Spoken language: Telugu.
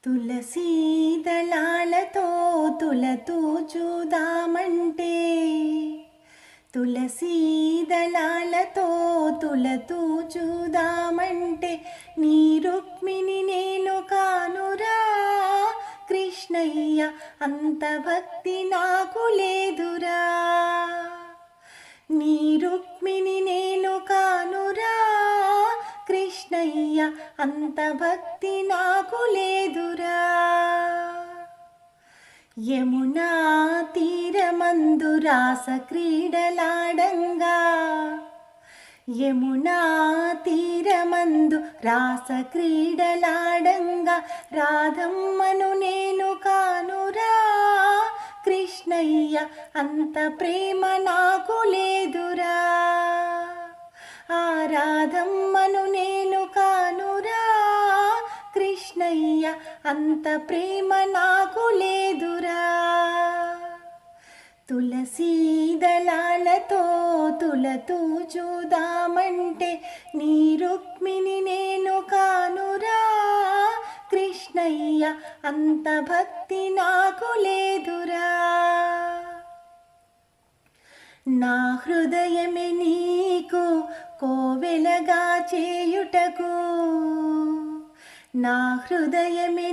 తులసీ దళాలతో తులతూచుదామంటే, తులసీ దళాలతో తులతూచుదామంటే, నీ రుక్మిణి నేను కానురా కృష్ణయ్య, అంత భక్తి నాకు లేదురా. నీ రుక్మిణి నేను కానురా కృష్ణయ్య, అంత భక్తి నాకు లేదురా. యమునా తీరమందు రాస క్రీడలాడంగా, యమునా తీరమందు రాస క్రీడలాడంగా, రాధమ్మను నేను కానురా కృష్ణయ్య, అంత ప్రేమ నాకు లేదురా. ఆ రాధమ్మను నేను కానురా కృష్ణయ్య, అంత ప్రేమ నాకు లేదురా. తులసీ దళాలతో తులతూచుదామంటే, నీ రుక్మిణి నేను కానురా కృష్ణయ్య, అంత భక్తి నాకు లేదురా. నా హృదయమే నీకు కోవెలగా చేయుటకు, నా హృదయమే